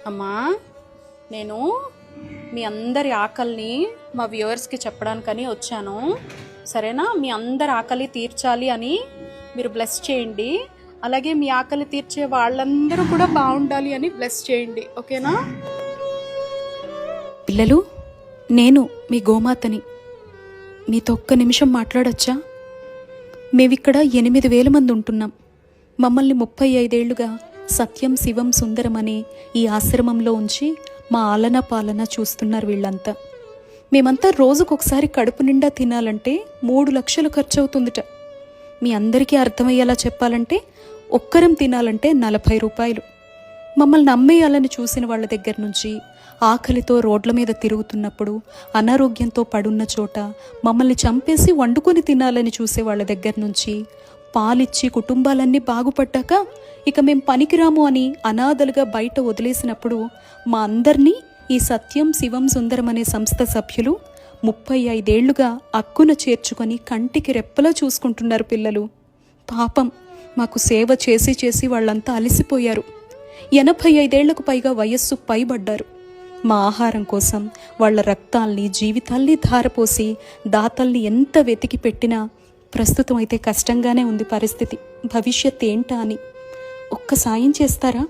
అమ్మా, నేను మీ అందరి ఆకలిని మా వ్యూవర్స్కి చెప్పడానికని వచ్చాను. సరేనా? మీ అందరి ఆకలి తీర్చాలి అని మీరు బ్లెస్ చేయండి. అలాగే మీ ఆకలి తీర్చే వాళ్ళందరూ కూడా బాగుండాలి అని బ్లెస్ చేయండి. ఓకేనా? పిల్లలు, నేను మీ గోమాతని. మీతో ఒక్క నిమిషం మాట్లాడొచ్చా? మేమిక్కడ 8,000 మంది ఉంటున్నాం. మమ్మల్ని 35 ఏళ్లుగా సత్యం శివం సుందరం అనే ఈ ఆశ్రమంలో ఉంచి మా ఆలన పాలన చూస్తున్నారు వీళ్ళంతా. మేమంతా రోజుకొకసారి కడుపు నిండా తినాలంటే 3 లక్షలు ఖర్చు అవుతుందిట. మీ అందరికీ అర్థమయ్యేలా చెప్పాలంటే ఒక్కరం తినాలంటే 40 రూపాయలు. మమ్మల్ని అమ్మేయాలని చూసిన వాళ్ళ దగ్గర నుంచి, ఆకలితో రోడ్ల మీద తిరుగుతున్నప్పుడు, అనారోగ్యంతో పడున్న చోట మమ్మల్ని చంపేసి వండుకొని తినాలని చూసే వాళ్ళ దగ్గర నుంచి, పాలిచ్చి కుటుంబాలన్నీ బాగుపడ్డాక ఇక మేం పనికిరాము అని అనాథలుగా బయట వదిలేసినప్పుడు మా అందరినీ ఈ సత్యం శివం సుందరం అనే సంస్థ సభ్యులు 35 ఏళ్లుగా అక్కున చేర్చుకొని కంటికి రెప్పలా చూసుకుంటున్నారు. పిల్లలు పాపం మాకు సేవ చేసి చేసి వాళ్ళంతా అలసిపోయారు. 85 ఏళ్లకు పైగా వయస్సు పైబడ్డారు. మా ఆహారం కోసం వాళ్ళ రక్తాల్ని జీవితాల్ని ధారపోసి దాతల్ని ఎంత వెతికి పెట్టినా ప్రస్తుతం అయితే కష్టంగానే ఉంది పరిస్థితి. భవిష్యత్ ఏంటా అని ఒక్క సాయం చేస్తారా?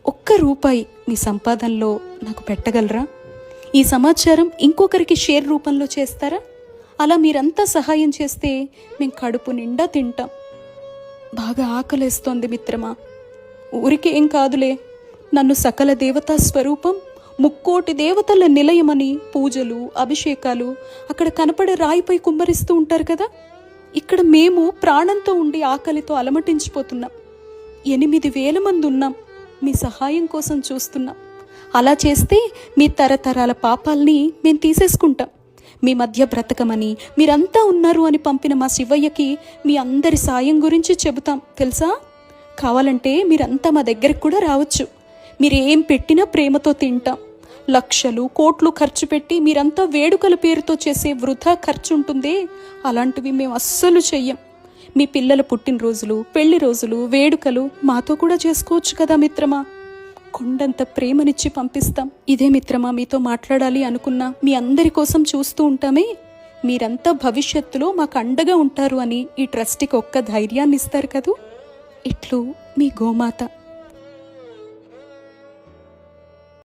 ఒక్క రూపాయి మీ సంపాదనలో నాకు పెట్టగలరా? ఈ సమాచారం ఇంకొకరికి షేర్ రూపంలో చేస్తారా? అలా మీరంతా సహాయం చేస్తే మేము కడుపు నిండా తింటాం. బాగా ఆకలేస్తోంది మిత్రమా. ఊరికే ఏం కాదులే, నన్ను సకల దేవతా స్వరూపం, 3,000,000 దేవతల నిలయమని పూజలు అభిషేకాలు అక్కడ కనపడే రాయిపై కుమ్మరిస్తూ ఉంటారు కదా. ఇక్కడ మేము ప్రాణంతో ఉండి ఆకలితో అలమటించిపోతున్నాం. 8,000 మంది ఉన్నాం. మీ సహాయం కోసం చూస్తున్నాం. అలా చేస్తే మీ తరతరాల పాపాల్ని మేము తీసేసుకుంటాం. మీ మధ్య బ్రతకమని మీరంతా ఉన్నారు అని పంపిన మా శివయ్యకి మీ అందరి సాయం గురించి చెబుతాం తెలుసా. కావాలంటే మీరంతా మా దగ్గరకు కూడా రావచ్చు. మీరేం పెట్టినా ప్రేమతో తింటాం. లక్షలు కోట్లు ఖర్చు పెట్టి మీరంతా వేడుకల పేరుతో చేసే వృధా ఖర్చు ఉంటుందే, అలాంటివి మేము అస్సలు చెయ్యం. మీ పిల్లల పుట్టినరోజులు, పెళ్లి రోజులు, వేడుకలు మాతో కూడా చేసుకోవచ్చు కదా మిత్రమా. కొండంత ప్రేమనిచ్చి పంపిస్తాం. ఇదే మిత్రమా మీతో మాట్లాడాలి అనుకున్నా. మీ అందరి కోసం చూస్తూ ఉంటామే. మీరంతా భవిష్యత్తులో మాకు అండగా ఉంటారు అని ఈ ట్రస్ట్కి ఒక్క ధైర్యాన్ని ఇస్తారు కదూ. ఇట్లు మీ గోమాత.